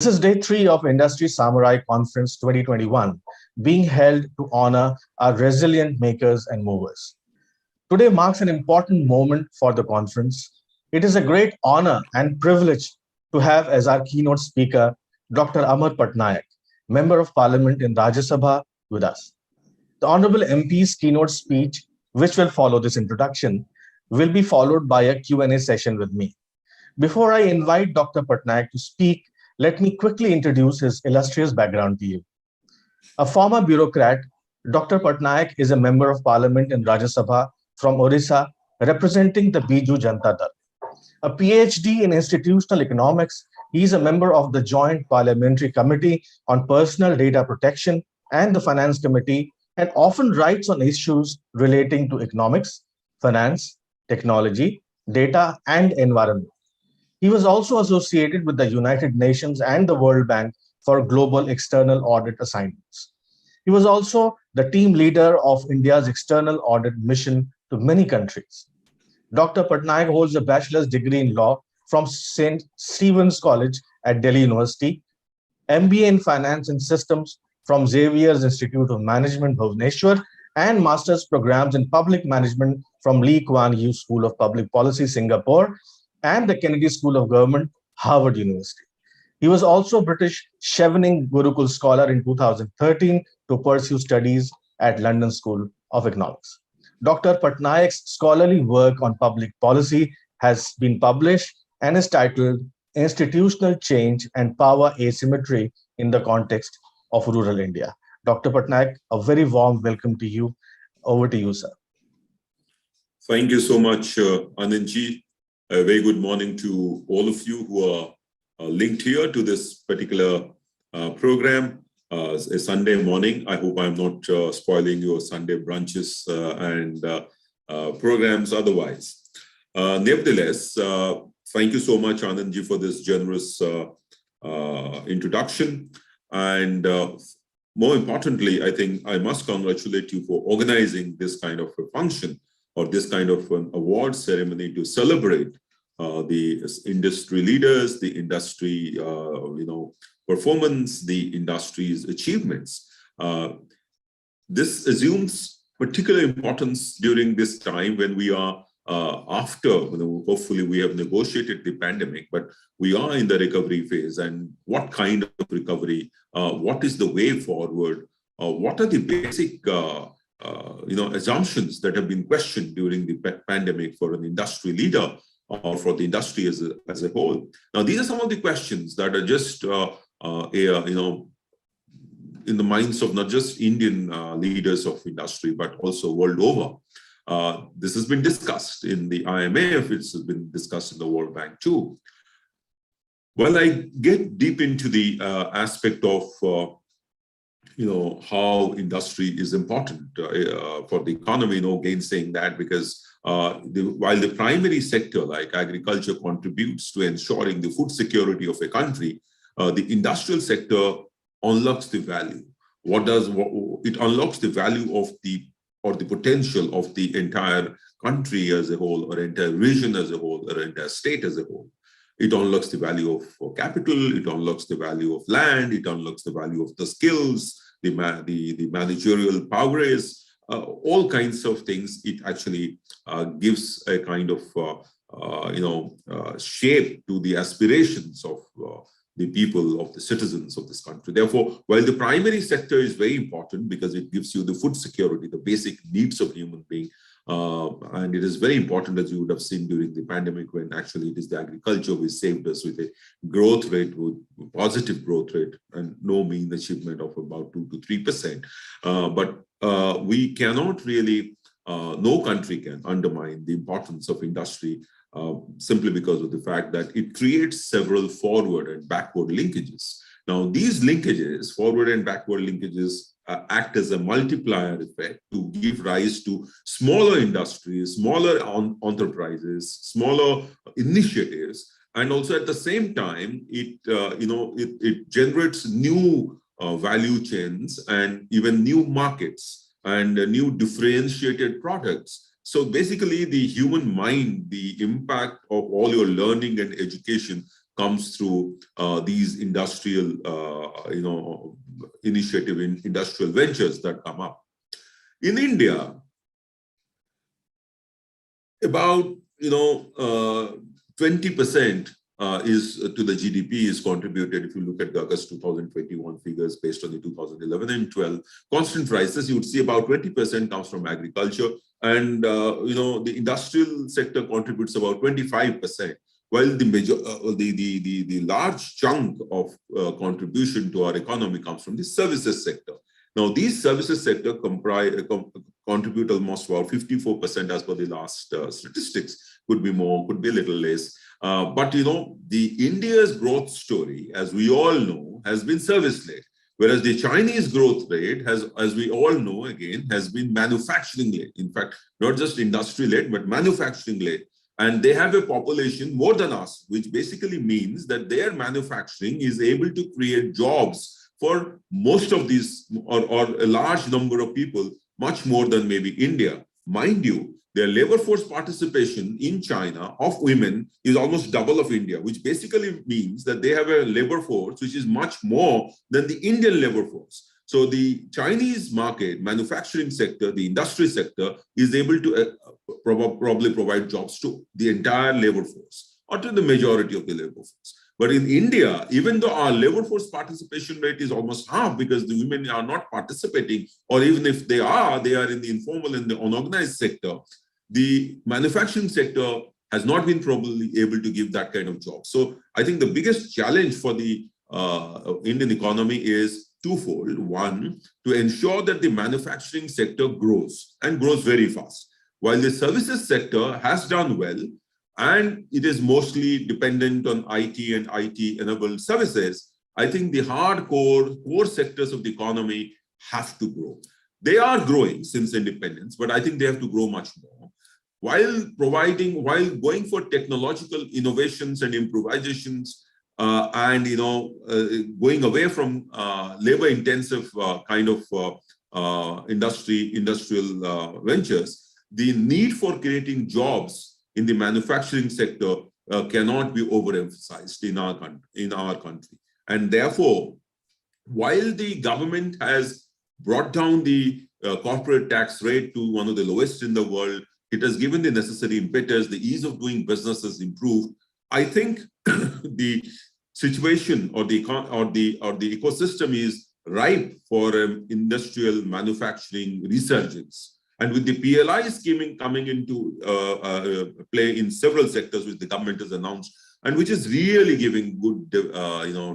This is day three of Industry Samurai Conference 2021, being held to honor our resilient makers and movers. Today marks an important moment for the conference. It is a great honor and privilege to have as our keynote speaker Dr. Amar Patnaik, Member of Parliament in Rajya Sabha, with us. The Honorable MP's keynote speech, which will follow this introduction, will be followed by a Q&A session with me. Before I invite Dr. Patnaik to speak, let me quickly introduce his illustrious background to you. A former bureaucrat, Dr. Patnaik is a member of parliament in Rajya Sabha from Odisha, representing the Biju Janata Dal. A PhD in institutional economics, he is a member of the Joint Parliamentary Committee on Personal Data Protection and the Finance Committee, and often writes on issues relating to economics, finance, technology, data, and environment. He was also associated with the United Nations and the World Bank for global external audit assignments. He was also the team leader of India's external audit mission to many countries. Dr. Patnaik holds a bachelor's degree in law from St. Stephen's College at Delhi University, MBA in finance and systems from Xavier's Institute of Management, Bhubaneswar, and master's programs in public management from Lee Kuan Yew School of Public Policy, Singapore, and the Kennedy School of Government, Harvard University. He was also British Chevening Gurukul Scholar in 2013 to pursue studies at London School of Economics. Dr. Patnaik's scholarly work on public policy has been published and is titled Institutional Change and Power Asymmetry in the Context of Rural India. Dr. Patnaik, a very warm welcome to you. Over to you, sir. Thank you so much, Anandji. A very good morning to all of you who are linked here to this particular program. A Sunday morning. I hope I'm not spoiling your Sunday brunches and programs otherwise. Nevertheless, thank you so much, Anandji, for this generous introduction. And more importantly, I think I must congratulate you for organizing this kind of a function or this kind of an award ceremony to celebrate the industry leaders, the industry, performance, the industry's achievements. This assumes particular importance during this time when we are after, hopefully we have negotiated the pandemic, but we are in the recovery phase. And what kind of recovery? What is the way forward? What are the basic assumptions that have been questioned during the pandemic for an industry leader or for the industry as a whole? Now, these are some of the questions that are just, in the minds of not just Indian leaders of industry, but also world over. This has been discussed in the IMF, it's been discussed in the World Bank too. Well, I get deep into the aspect of how industry is important for the economy, again saying that because while the primary sector like agriculture contributes to ensuring the food security of a country, the industrial sector unlocks the value. It unlocks the value of the potential of the entire country as a whole, or entire region as a whole, or entire state as a whole. It unlocks the value of capital, it unlocks the value of land, it unlocks the value of the skills, the managerial powers, all kinds of things. It actually gives a kind of shape to the aspirations of the people, of the citizens of this country. Therefore, while the primary sector is very important because it gives you the food security, the basic needs of human being, and it is very important, as you would have seen during the pandemic, when actually it is the agriculture which saved us with a growth rate, with positive growth rate, and no mean achievement of about 2 to 3%. But we cannot really, no country can undermine the importance of industry simply because of the fact that it creates several forward and backward linkages. Now, these linkages, forward and backward linkages, act as a multiplier effect to give rise to smaller industries, smaller enterprises, smaller initiatives, and also at the same time, it generates new value chains and even new markets and new differentiated products. So basically, the human mind, the impact of all your learning and education comes through these industrial, initiative in industrial ventures that come up. In India, about 20% is to the GDP is contributed. If you look at the August 2021 figures based on the 2011 and 12 constant prices, you would see about 20% comes from agriculture, and the industrial sector contributes about 25%. While the large chunk of contribution to our economy comes from the services sector. Now, these services sector contribute almost about 54% as per the last statistics. Could be more, could be a little less. But the India's growth story, as we all know, has been service-led, whereas the Chinese growth rate has, as we all know, again, has been manufacturing-led. In fact, not just industry-led, but manufacturing-led. And they have a population more than us, which basically means that their manufacturing is able to create jobs for most of these, or a large number of people, much more than maybe India. Mind you, their labor force participation in China of women is almost double of India, which basically means that they have a labor force which is much more than the Indian labor force. So the Chinese market, manufacturing sector, the industry sector is able to probably provide jobs to the entire labor force or to the majority of the labor force. But in India, even though our labor force participation rate is almost half because the women are not participating, or even if they are in the informal and the unorganized sector, the manufacturing sector has not been probably able to give that kind of job. So I think the biggest challenge for the Indian economy is twofold. One, to ensure that the manufacturing sector grows and grows very fast, while the services sector has done well, and it is mostly dependent on IT and IT-enabled services. I think the hardcore core sectors of the economy have to grow. They are growing since independence, but I think they have to grow much more. While going for technological innovations and improvisations, and going away from labor-intensive kind of industrial ventures, the need for creating jobs in the manufacturing sector cannot be overemphasized in our country. And therefore, while the government has brought down the corporate tax rate to one of the lowest in the world, it has given the necessary impetus, the ease of doing business has improved. I think the situation or the ecosystem is ripe for industrial manufacturing resurgence. And with the PLI scheme coming into play in several sectors, which the government has announced, and which is really giving good,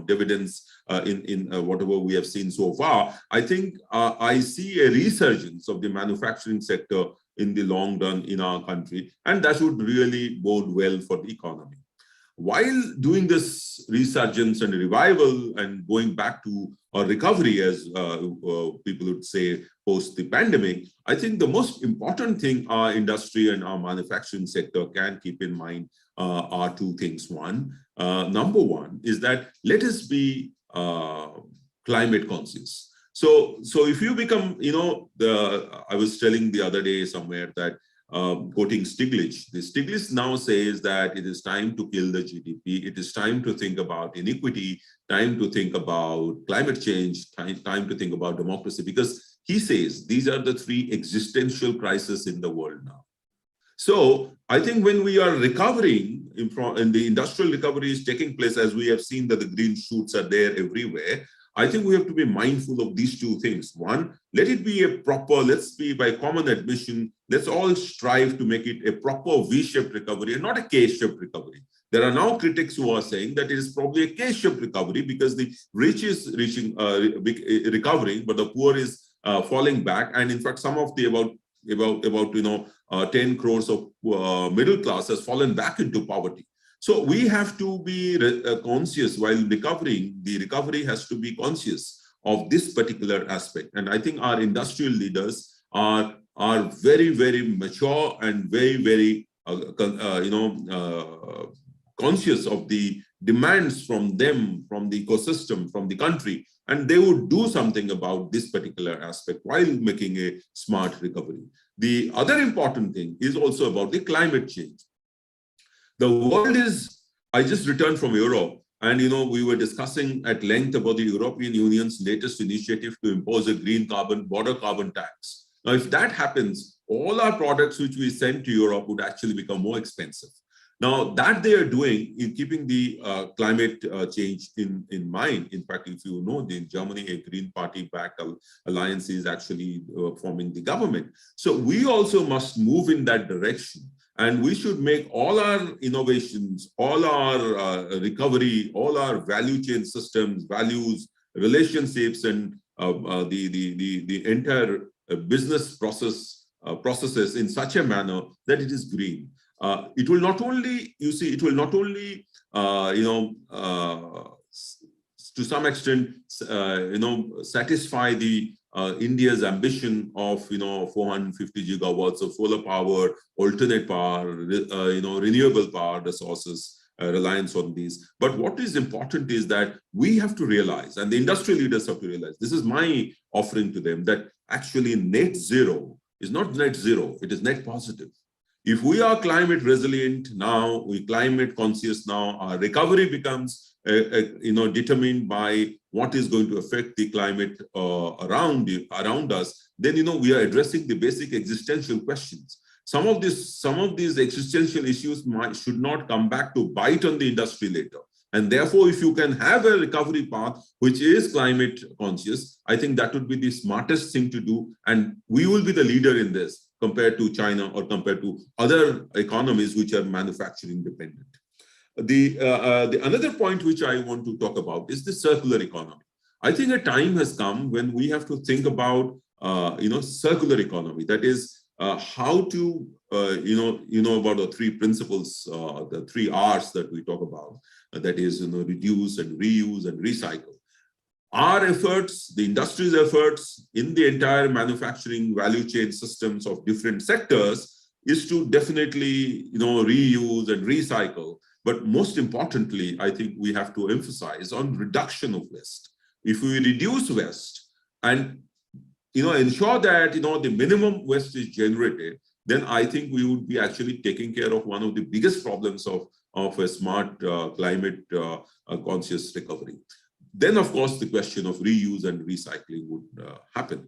dividends in whatever we have seen so far, I think I see a resurgence of the manufacturing sector in the long run in our country, and that would really bode well for the economy. While doing this resurgence and revival and going back to a recovery, as people would say, post the pandemic, I think the most important thing our industry and our manufacturing sector can keep in mind are two things. Number one is that let us be climate conscious. So if you become, I was telling the other day somewhere that quoting Stiglitz. The Stiglitz now says that it is time to kill the GDP. It is time to think about inequity, time to think about climate change, time to think about democracy, because he says these are the three existential crises in the world now. So I think when we are recovering, and the industrial recovery is taking place, as we have seen that the green shoots are there everywhere, I think we have to be mindful of these two things. One, let it be a proper, let's be by common admission, let's all strive to make it a proper V-shaped recovery and not a K-shaped recovery. There are now critics who are saying that it is probably a K-shaped recovery because the rich is recovering, but the poor is falling back. And in fact, some of the about 10 crores of middle class has fallen back into poverty. So we have to be conscious while recovering. The recovery has to be conscious of this particular aspect. And I think our industrial leaders are very, very mature and very, very, conscious of the demands from them, from the ecosystem, from the country. And they would do something about this particular aspect while making a smart recovery. The other important thing is also about the climate change. The world is, I just returned from Europe, And, we were discussing at length about the European Union's latest initiative to impose a green border carbon tax. Now, if that happens, all our products which we send to Europe would actually become more expensive. Now, that they are doing in keeping the climate change in mind. In fact, if you know, in Germany, a Green Party-backed alliance is actually forming the government. So we also must move in that direction. And we should make all our innovations, all our recovery, all our value chain systems, values, relationships, and the entire business processes in such a manner that it is green. It will not only, to some extent, satisfy the India's ambition of 450 gigawatts of solar power, alternate power, renewable power resources, reliance on these. But what is important is that we have to realize, and the industry leaders have to realize, this is my offering to them, that actually net zero is not net zero, it is net positive. If we are climate resilient now, we climate conscious now, our recovery becomes determined by what is going to affect the climate around us. Then we are addressing the basic existential questions. Some of these existential issues should not come back to bite on the industry later. And therefore, if you can have a recovery path which is climate conscious, I think that would be the smartest thing to do. And we will be the leader in this compared to China or compared to other economies which are manufacturing dependent. The another point which I want to talk about is the circular economy. I think a time has come when we have to think about circular economy. That is how to about the three principles, the three R's that we talk about. That is reduce and reuse and recycle. Our efforts, the industry's efforts in the entire manufacturing value chain systems of different sectors is to definitely reuse and recycle. But most importantly, I think we have to emphasize on reduction of waste. If we reduce waste and ensure that the minimum waste is generated, then I think we would be actually taking care of one of the biggest problems of a smart climate conscious recovery. Then, of course, the question of reuse and recycling would happen.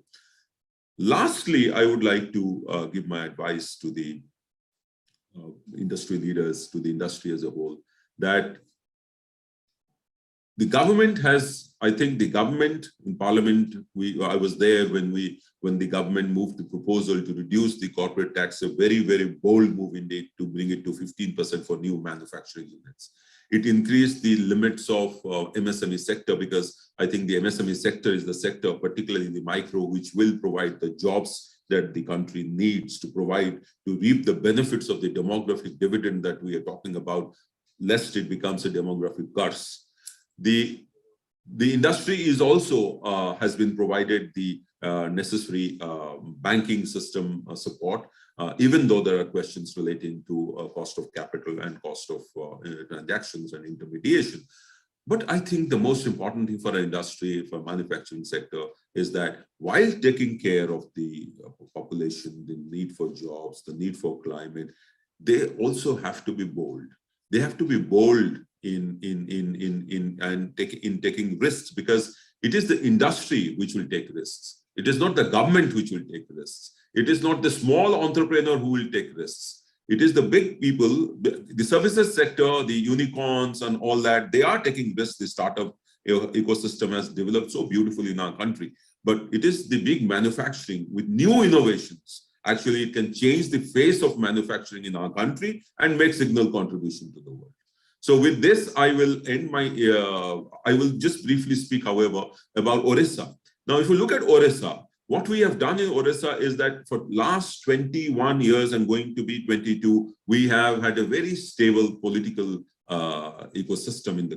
Lastly, I would like to give my advice to the industry leaders, to the industry as a whole, that the government has, I think the government in Parliament, I was there when the government moved the proposal to reduce the corporate tax, a very, very bold move indeed, to bring it to 15% for new manufacturing units. It increased the limits of MSME sector, because I think the MSME sector is the sector, particularly the micro, which will provide the jobs that the country needs to provide to reap the benefits of the demographic dividend that we are talking about, lest it becomes a demographic curse. The industry is also has been provided the necessary banking system support, even though there are questions relating to cost of capital and cost of transactions and intermediation. But I think the most important thing for our industry, for manufacturing sector, is that while taking care of the population, the need for jobs, the need for climate, they also have to be bold. They have to be bold in taking risks, because it is the industry which will take risks. It is not the government which will take risks. It is not the small entrepreneur who will take risks. It is the big people, the services sector, the unicorns and all that, they are taking risks. The startup ecosystem has developed so beautifully in our country. But it is the big manufacturing with new innovations. Actually, it can change the face of manufacturing in our country and make signal contribution to the world. So with this, I will end my, I will just briefly speak, however, about Orissa. Now, if you look at Orissa, what we have done in Orissa is that for last 21 years and going to be 22, we have had a very stable political ecosystem in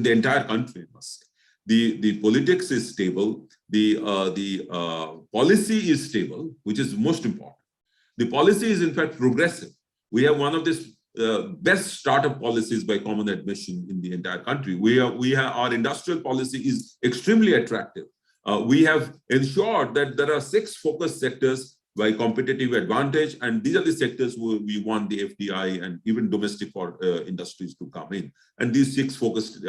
the entire country, I must say. The politics is stable, the policy is stable, which is most important. The policy is in fact progressive. We have one of the best startup policies by common admission in the entire country. Our industrial policy is extremely attractive. We have ensured that there are 6 focus sectors by competitive advantage. And these are the sectors where we want the FDI and even domestic industries to come in. And these 6 focused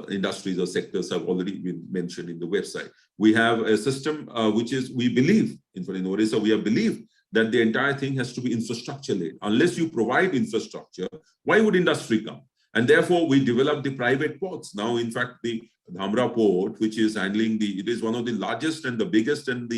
industries or sectors have already been mentioned in the website. We have a system which is, we believe, in Orissa, we have believed that the entire thing has to be infrastructure-led. Unless you provide infrastructure, why would industry come? And therefore, we developed the private ports. Now, in fact, the Dhamra port, which is handling it is one of the largest and the biggest and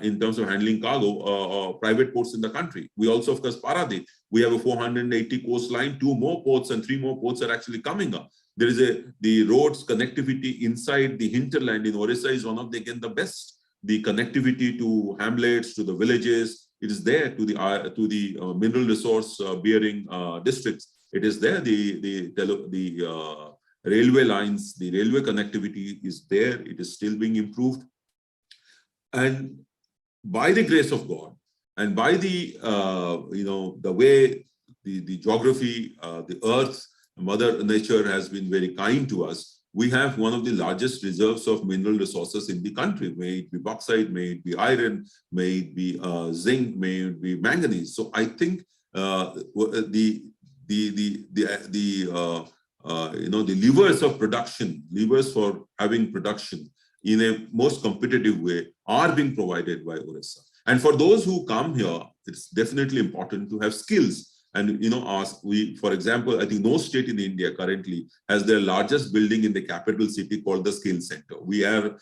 in terms of handling cargo, private ports in the country. We also, of course, Paradip. We have a 480 coastline, 2 more ports and 3 more ports are actually coming up. There is the roads connectivity inside the hinterland in Orissa is one of the, again, the best. The connectivity to hamlets, to the villages, it is there, to the mineral resource bearing districts. It is there. The railway lines, the railway connectivity is there. It is still being improved. And by the grace of God, and by the the way the geography, the earth, Mother Nature has been very kind to us, we have one of the largest reserves of mineral resources in the country. May it be bauxite, may it be iron, may it be zinc, may it be manganese. So I think the levers of production, levers for having production in a most competitive way are being provided by Orissa. And for those who come here, it's definitely important to have skills. And for example, I think no state in India currently has their largest building in the capital city called the Skill Center. We have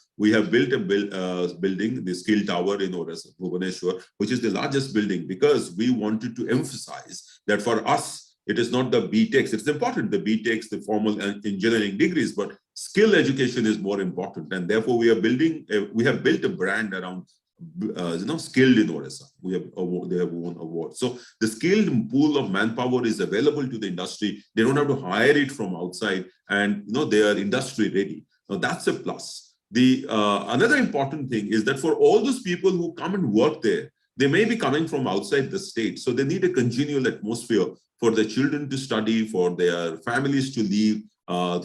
built a building, the Skill Tower in Orissa, Bhubaneswar, which is the largest building, because we wanted to emphasize that for us, it is not the BTechs. It's important, the BTechs, the formal engineering degrees, but skill education is more important. And therefore, we have built a brand around skilled in Orissa. They have won awards. So the skilled pool of manpower is available to the industry. They don't have to hire it from outside, and they are industry ready. Now that's a plus. The another important thing is that for all those people who come and work there, they may be coming from outside the state, so they need a congenial atmosphere for their children to study, for their families to live,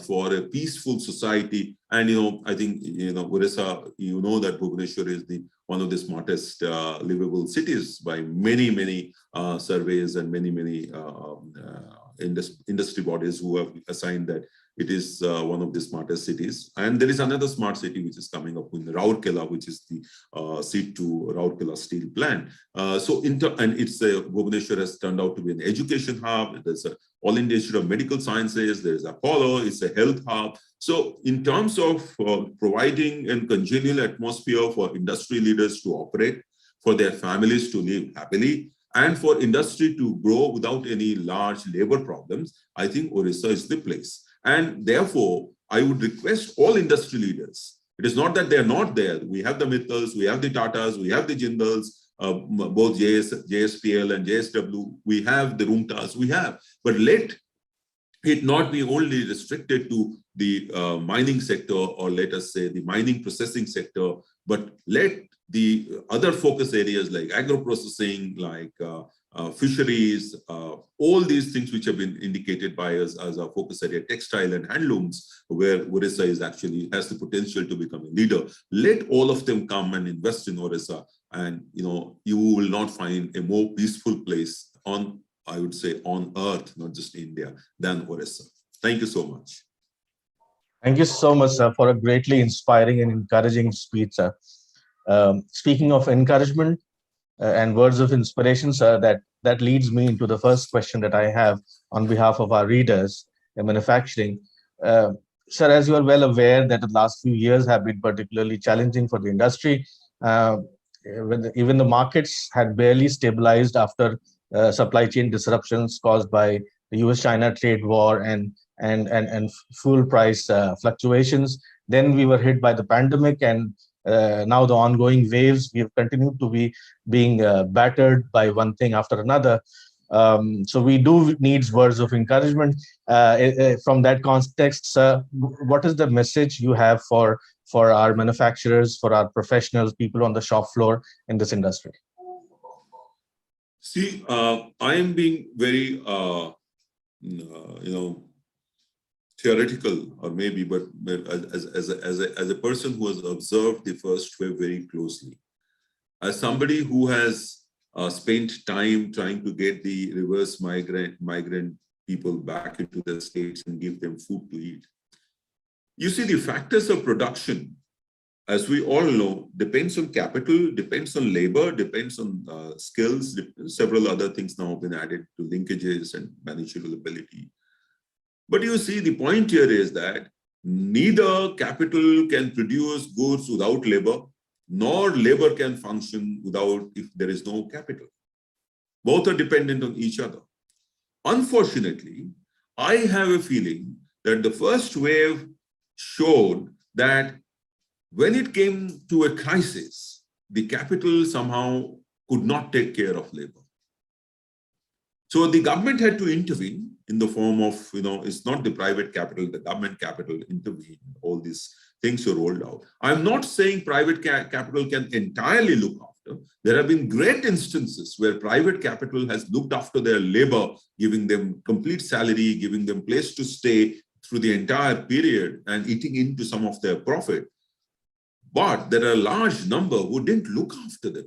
for a peaceful society. And I think Orissa, that Bhubaneswar is one of the smartest livable cities by many surveys and many industry bodies who have assigned that it is one of the smartest cities. And there is another smart city which is coming up in Rourkela, which is the seat to Rourkela steel plant. Bhubaneswar has turned out to be an education hub. There's a All India Institute of Medical Sciences. There's Apollo. It's a health hub. So in terms of providing a congenial atmosphere for industry leaders to operate, for their families to live happily, and for industry to grow without any large labor problems, I think Orissa is the place. And therefore, I would request all industry leaders. It is not that they're not there. We have the Mittals, we have the Tatas, we have the Jindals, both JSPL and JSW. We have the Rungtas, we have. But let it not be only restricted to the mining sector, or let us say the mining processing sector, but let the other focus areas like agro-processing, like fisheries, all these things which have been indicated by us as our focus area, textile and handlooms, where Orissa has the potential to become a leader. Let all of them come and invest in Orissa, and you will not find a more peaceful place on earth, not just India, than Orissa. Thank you so much. Thank you so much, sir, for a greatly inspiring and encouraging speech, sir. Speaking of encouragement and words of inspiration, sir, that leads me into the first question that I have on behalf of our readers in manufacturing. Sir, as you are well aware that the last few years have been particularly challenging for the industry. Even the markets had barely stabilized after supply chain disruptions caused by the US-China trade war and fuel price fluctuations. Then we were hit by the pandemic, and now the ongoing waves. We have continued to be being battered by one thing after another. So we do need words of encouragement. From that context, sir, what is the message you have for our manufacturers, for our professionals, people on the shop floor in this industry? See, I am being very, theoretical, or maybe, but as a person who has observed the first wave very closely. As somebody who has spent time trying to get the reverse migrant people back into their states and give them food to eat, you see the factors of production, as we all know, depends on capital, depends on labor, depends on skills, several other things now have been added to linkages and managerial ability. But you see, the point here is that neither capital can produce goods without labor, nor labor can function without if there is no capital. Both are dependent on each other. Unfortunately, I have a feeling that the first wave showed that when it came to a crisis, the capital somehow could not take care of labor. So the government had to intervene in the form of, it's not the private capital, the government capital intervened. All these things were rolled out. I'm not saying private capital can entirely look after. There have been great instances where private capital has looked after their labor, giving them complete salary, giving them place to stay through the entire period and eating into some of their profit. But there are a large number who didn't look after them,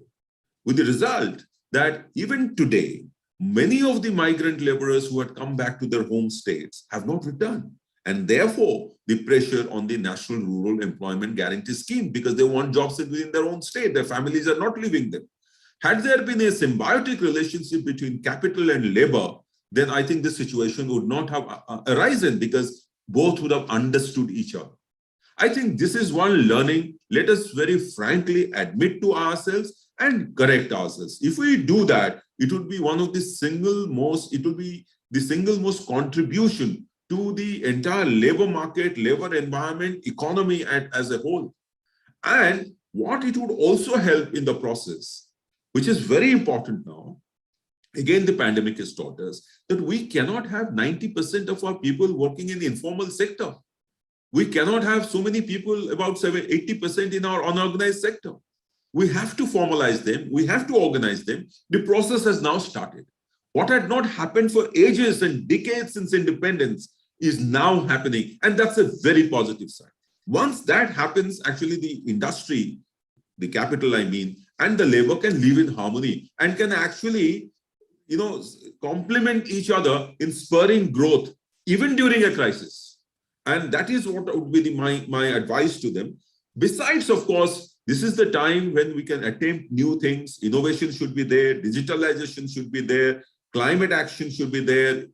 with the result that even today, many of the migrant laborers who had come back to their home states have not returned. And therefore, the pressure on the National Rural Employment Guarantee Scheme, because they want jobs within their own state, their families are not leaving them. Had there been a symbiotic relationship between capital and labor, then I think this situation would not have arisen, because both would have understood each other. I think this is one learning. Let us very frankly admit to ourselves and correct ourselves. If we do that, it would be one of the single most contribution to the entire labor market, labor environment, economy as a whole. And what it would also help in the process, which is very important now, again, the pandemic has taught us that we cannot have 90% of our people working in the informal sector. We cannot have so many people, about 80% in our unorganized sector. We have to formalize them. We have to organize them. The process has now started. What had not happened for ages and decades since independence is now happening. And that's a very positive sign. Once that happens, actually the industry, the capital I mean, and the labor can live in harmony and can actually, complement each other in spurring growth, even during a crisis. And that is what would be my advice to them. Besides, of course, this is the time when we can attempt new things. Innovation should be there. Digitalization should be there. Climate action should be there.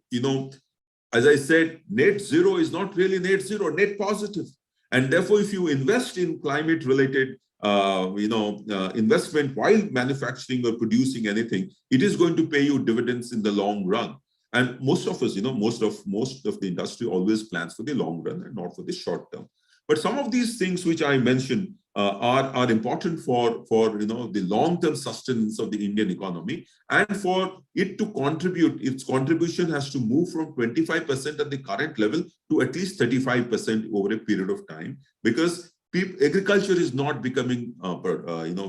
As I said, net zero is not really net zero, net positive. And therefore, if you invest in climate related investment while manufacturing or producing anything, it is going to pay you dividends in the long run. And most of us, most of the industry always plans for the long run and not for the short term. But some of these things which I mentioned are important for the long-term sustenance of the Indian economy, and for it to contribute. Its contribution has to move from 25% at the current level to at least 35% over a period of time, because agriculture is not becoming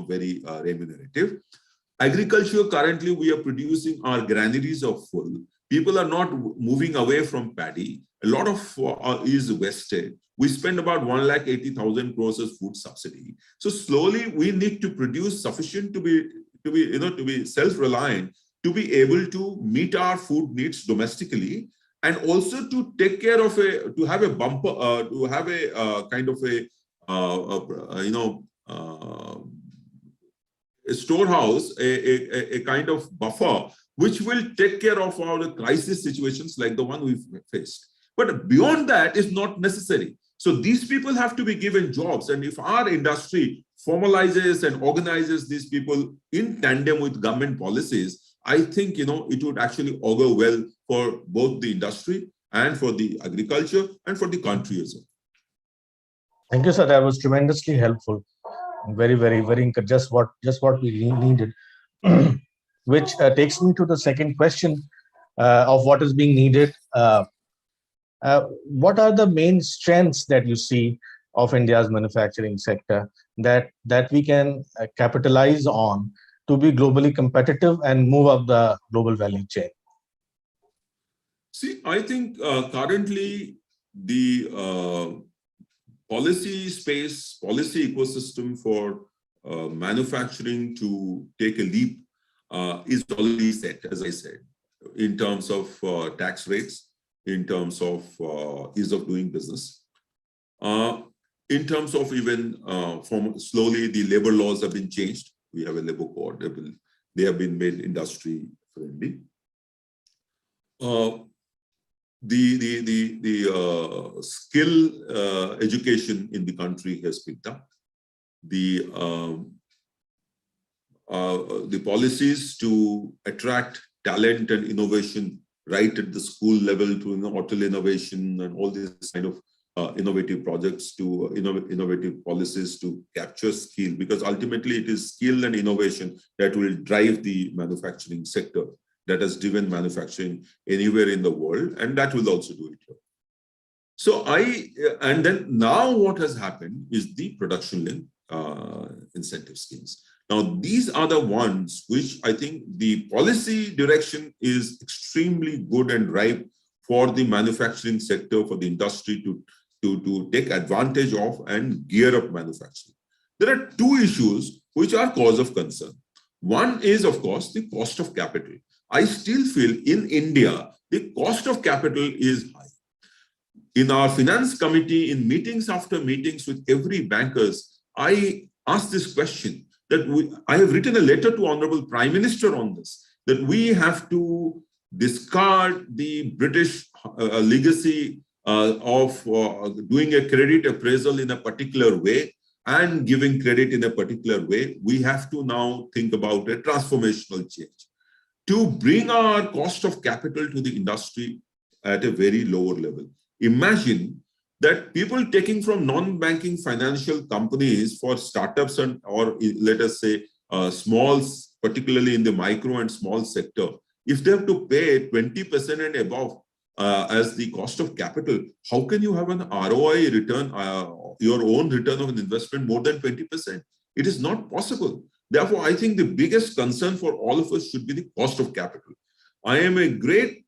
very remunerative. Agriculture, currently we are producing, our granaries are full. People are not moving away from paddy. A lot of is wasted. We spend about 1,80,000 crores as food subsidy. So slowly we need to produce sufficient to be self-reliant, to be able to meet our food needs domestically, and also to take care of to have a storehouse, a kind of buffer, which will take care of our crisis situations like the one we've faced. But beyond that is not necessary. So these people have to be given jobs. And if our industry formalizes and organizes these people in tandem with government policies, I think, it would actually augur well for both the industry and for the agriculture and for the country as well. Thank you, sir. That was tremendously helpful. Very, very, very, just what we needed. Which takes me to the second question of what is being needed. What are the main strengths that you see of India's manufacturing sector that we can capitalize on to be globally competitive and move up the global value chain? See, I think currently the policy ecosystem for manufacturing to take a leap is already set, as I said, in terms of tax rates, in terms of ease of doing business. In terms of even slowly the labor laws have been changed. We have a labor code. They have been made industry friendly. The skill education in the country has picked up. The policies to attract talent and innovation right at the school level to hotel innovation and all these kind of innovative projects to innovative policies to capture skill, because ultimately it is skill and innovation that will drive the manufacturing sector, that has driven manufacturing anywhere in the world, and that will also do it here. So and then now what has happened is the production link incentive schemes. Now, these are the ones which I think the policy direction is extremely good and ripe for the manufacturing sector, for the industry to take advantage of and gear up manufacturing. There are two issues which are cause of concern. One is, of course, the cost of capital. I still feel in India, the cost of capital is high. In our finance committee, in meetings after meetings with every bankers, I asked this question that I have written a letter to Honorable Prime Minister on this, that we have to discard the British legacy of doing a credit appraisal in a particular way and giving credit in a particular way. We have to now think about a transformational change to bring our cost of capital to the industry at a very lower level. Imagine that people taking from non-banking financial companies for startups and, or let us say smalls, particularly in the micro and small sector, if they have to pay 20% and above as the cost of capital, how can you have an ROI return, your own return of an investment more than 20%? It is not possible. Therefore, I think the biggest concern for all of us should be the cost of capital. I am a great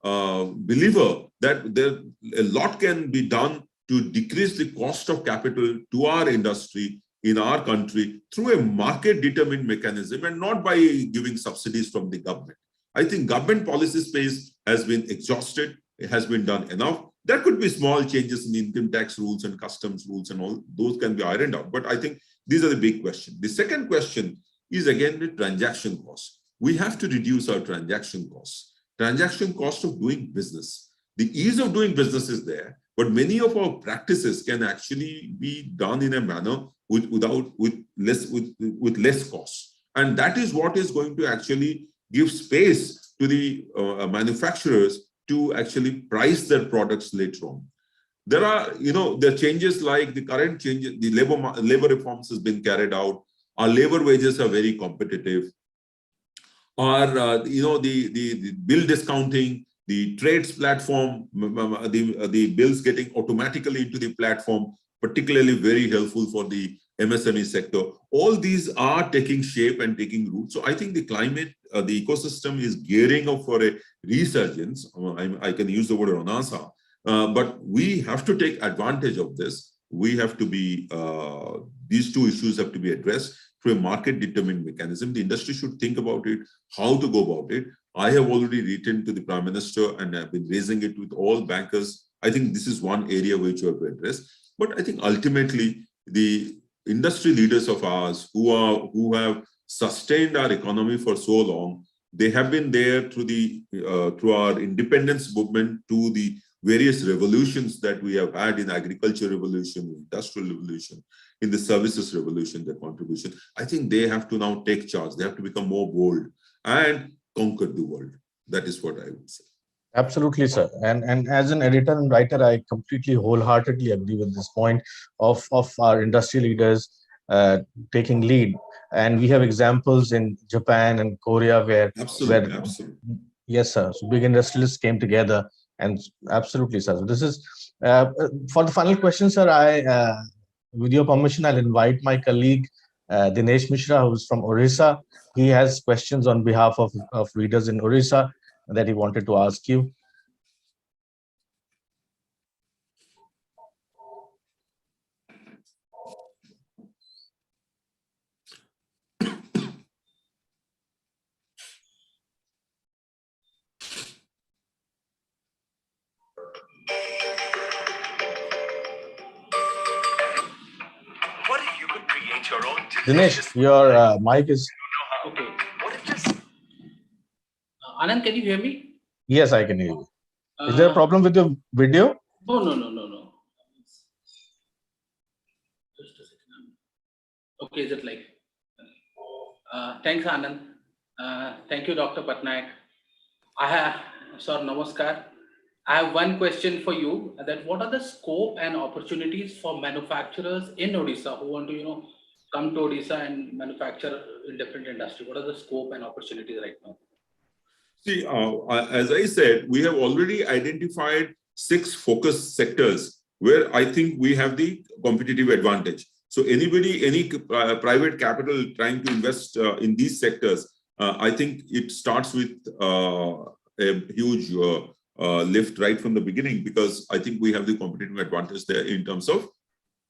believer that a lot can be done to decrease the cost of capital to our industry in our country through a market-determined mechanism and not by giving subsidies from the government. I think government policy space has been exhausted. It has been done enough. There could be small changes in the income tax rules and customs rules and all. Those can be ironed out. But I think these are the big questions. The second question is again the transaction cost. We have to reduce our transaction costs. Transaction cost of doing business. The ease of doing business is there, but many of our practices can actually be done in a manner with less cost. And that is what is going to actually give space to the manufacturers to actually price their products later on. There are, the changes like the current changes, the labor reforms has been carried out. Our labor wages are very competitive. Our, the bill discounting, the trades platform, the bills getting automatically into the platform, particularly very helpful for the MSME sector. All these are taking shape and taking root. So I think the climate, the ecosystem is gearing up for a resurgence. I can use the word Ronasa, but we have to take advantage of this. We have to be, these two issues have to be addressed through a market-determined mechanism. The industry should think about it, how to go about it. I have already written to the Prime Minister and I've been raising it with all bankers. I think this is one area which you have to address. But I think ultimately the industry leaders of ours who have sustained our economy for so long, they have been there through our independence movement, to the various revolutions that we have had in agriculture revolution, industrial revolution, in the services revolution, their contribution. I think they have to now take charge. They have to become more bold and conquer the world. That is what I would say. Absolutely, sir. And as an editor and writer, I completely wholeheartedly agree with this point of our industry leaders taking lead. And we have examples in Japan and Korea where absolutely. Yes, sir. So big industrialists came together, and absolutely, sir. So this is for the final question, sir. With your permission, I'll invite my colleague Dinesh Mishra, who's from Orissa. He has questions on behalf of readers in Orissa that he wanted to ask you. Dinesh, your mic is. Okay. Anand, can you hear me? Yes, I can hear you. Is there a problem with your video? No. Just a second. Okay, is it like? Thanks, Anand. Thank you, Dr. Patnaik. Namaskar. I have one question for you. That what are the scope and opportunities for manufacturers in Odisha who want to, come to Odisha and manufacture in different industry? What are the scope and opportunities right now? See, as I said, we have already identified 6 focus sectors where I think we have the competitive advantage. So anybody, any private capital trying to invest in these sectors, I think it starts with a huge lift right from the beginning, because I think we have the competitive advantage there in terms of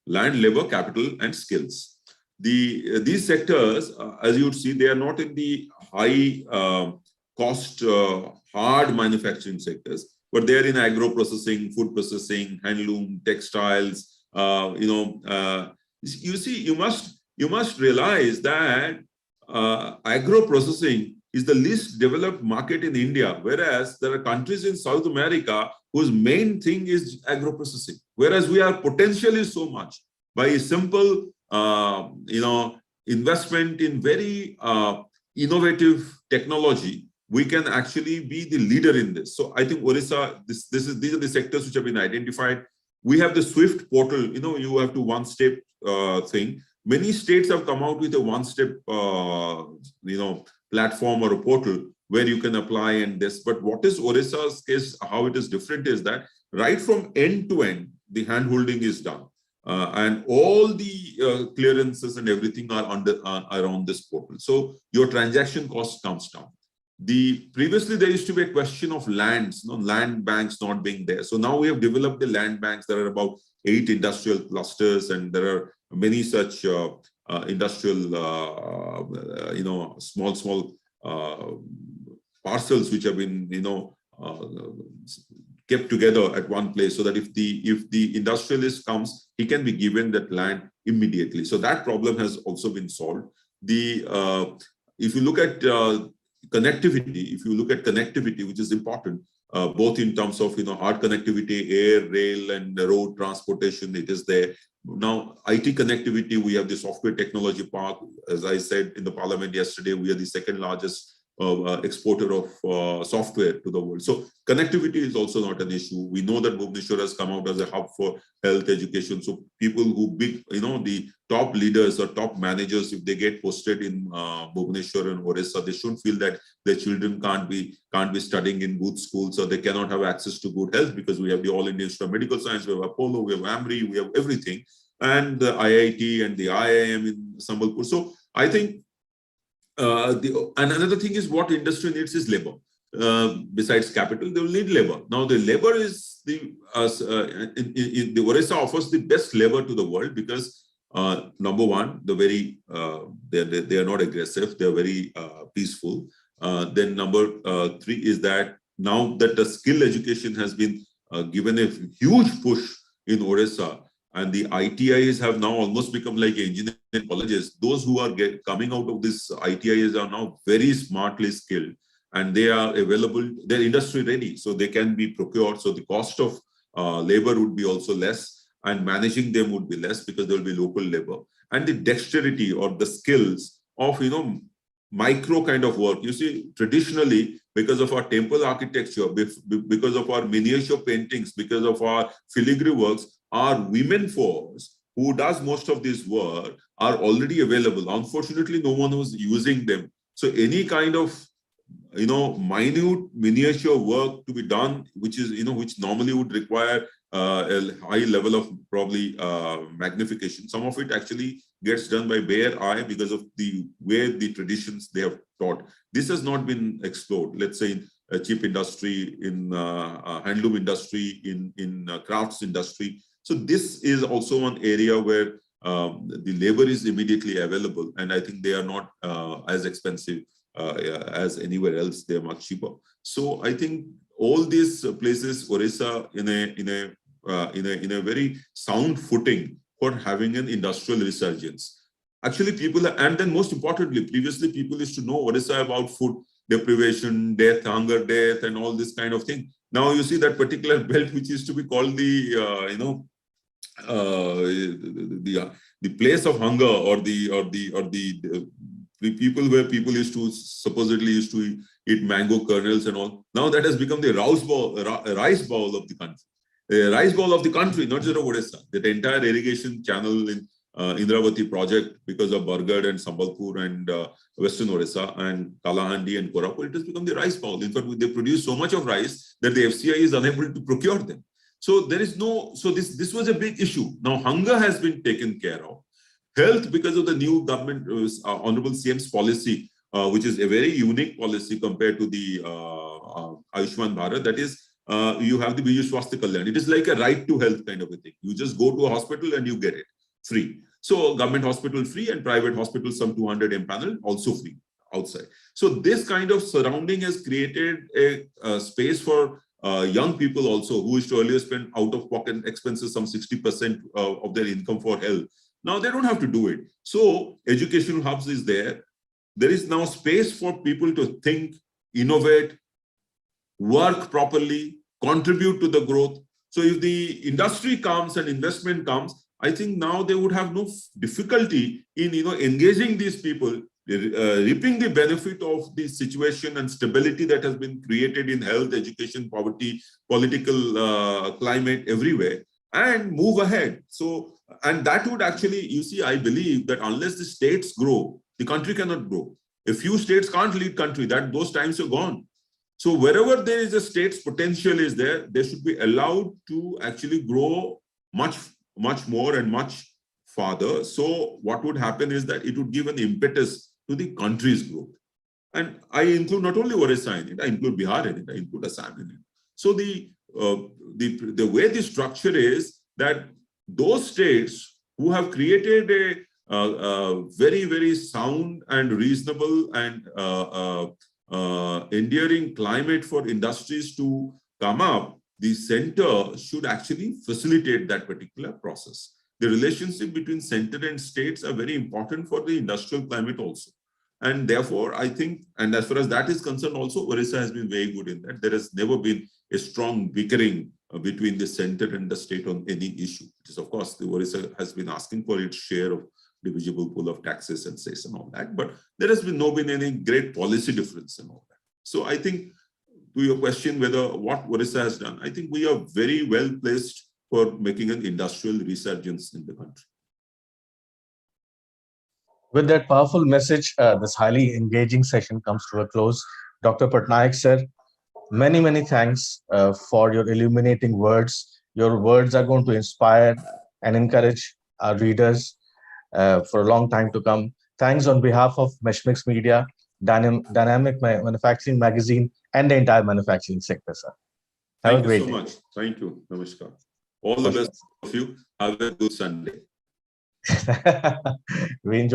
land, labor, capital, and skills. These sectors, as you would see, they are not in the high cost, hard manufacturing sectors, but they are in agro processing, food processing, handloom, textiles. You see, you must realize that agro processing is the least developed market in India, whereas there are countries in South America whose main thing is agro processing, whereas we are potentially so much by a simple investment in very innovative technology. We can actually be the leader in this. So I think Odisha, these are the sectors which have been identified. We have the SWIFT portal. You have to one-step thing. Many states have come out with a one-step platform or a portal where you can apply and this. But what is Odisha's case, how it is different is that right from end to end, the hand-holding is done. And all the clearances and everything are around this portal. So your transaction cost comes down. Previously there used to be a question of lands, land banks not being there. So now we have developed the land banks. There are about 8 industrial clusters, and there are many such industrial, small parcels which have been, kept together at one place, so that if the industrialist comes, he can be given that land immediately. So that problem has also been solved. If you look at connectivity, which is important, both in terms of hard connectivity, air, rail, and road transportation, it is there. Now, IT connectivity, we have the software technology park. As I said in the parliament yesterday, we are the second largest exporter of software to the world. So connectivity is also not an issue. We know that Bhubaneswar has come out as a hub for health education. So people who the top leaders or top managers, if they get posted in Bhubaneswar and Odisha, they shouldn't feel that their children can't be studying in good schools, or they cannot have access to good health, because we have the All India Institute of Medical Science, we have Apollo, we have AMRI, we have everything, and the IIT and the IIM in Sambalpur. So I think and another thing is, what industry needs is labor. Besides capital, they will need labor. Now, the labor is the Odisha offers the best labor to the world, because number one, they are not aggressive, they are very peaceful. Then number 3 is that now that the skill education has been given a huge push in Odisha, and the ITIs have now almost become like engineering colleges. Those who are coming out of this ITIs are now very smartly skilled, and they are available, they're industry ready, so they can be procured. So the cost of labor would be also less, and managing them would be less, because there will be local labor. And the dexterity or the skills of, micro kind of work. You see, traditionally, because of our temple architecture, because of our miniature paintings, because of our filigree works, our women force who does most of this work are already available. Unfortunately, no one was using them. So any kind of, minute miniature work to be done, which is, which normally would require a high level of probably magnification. Some of it actually gets done by bare eye because of the way the traditions they have taught. This has not been explored. Let's say in a chip industry, in handloom industry, in crafts industry. So this is also one area where the labor is immediately available, and I think they are not as expensive as anywhere else. They are much cheaper. So I think all these places, Odisha, in a very sound footing for having an industrial resurgence. actually people, and then most importantly, previously people used to know Odisha about food deprivation, death, hunger, death, and all this kind of thing. Now you see that particular belt, which used to be called the, the place of hunger, or the people where people supposedly used to eat mango kernels and all. Now that has become the rice bowl of the country. The rice bowl of the country, not just of Odisha. That entire irrigation channel in Indravati project, because of Bargarh and Sambalpur and Western Odisha and Kalahandi and Korapur, it has become the rice bowl. In fact, they produce so much of rice that the FCI is unable to procure them. So there is no, so this was a big issue. Now hunger has been taken care of. Health, because of the new government, Honorable CM's policy, which is a very unique policy compared to the Ayushman Bharat, that is, you have the Biju Swasthya Kalyan. It is like a right to health kind of a thing. You just go to a hospital and you get it free. So government hospital free, and private hospital, some 200 empanel, also free outside. So this kind of surrounding has created a space for young people also, who used to earlier spend out of pocket expenses some 60% of their income for health. Now they don't have to do it. So educational hubs is there. There is now space for people to think, innovate, work properly, contribute to the growth. So if the industry comes and investment comes, I think now they would have no difficulty in engaging these people, reaping the benefit of the situation and stability that has been created in health, education, poverty, political climate everywhere, and move ahead. So, and that would actually, you see, I believe that unless the states grow, the country cannot grow. A few states can't lead country, those times are gone. So wherever there is a state's potential is there, they should be allowed to actually grow much more and much farther. So what would happen is that it would give an impetus to the country's growth. And I include not only Odisha in it, I include Bihar in it, I include Assam in it. So the way the structure is that those states who have created a very, very sound and reasonable and enduring climate for industries to come up, the center should actually facilitate that particular process. The relationship between center and states are very important for the industrial climate also. And therefore, I think, and as far as that is concerned also, Odisha has been very good in that. There has never been a strong bickering between the center and the state on any issue. Which is, of course, the Odisha has been asking for its share of divisible pool of taxes and cess and all that, but there has been any great policy difference and all that. So I think, to your question whether what Odisha has done, I think we are very well placed for making an industrial resurgence in the country. With that powerful message, this highly engaging session comes to a close. Dr. Patnaik sir, many, many thanks for your illuminating words. Your words are going to inspire and encourage our readers for a long time to come. Thanks on behalf of Meshmix Media, Dynamic Manufacturing Magazine, and the entire manufacturing sector, sir. Thank you so much. Thank you. Namaskar. All the best of you. Have a good Sunday. We enjoy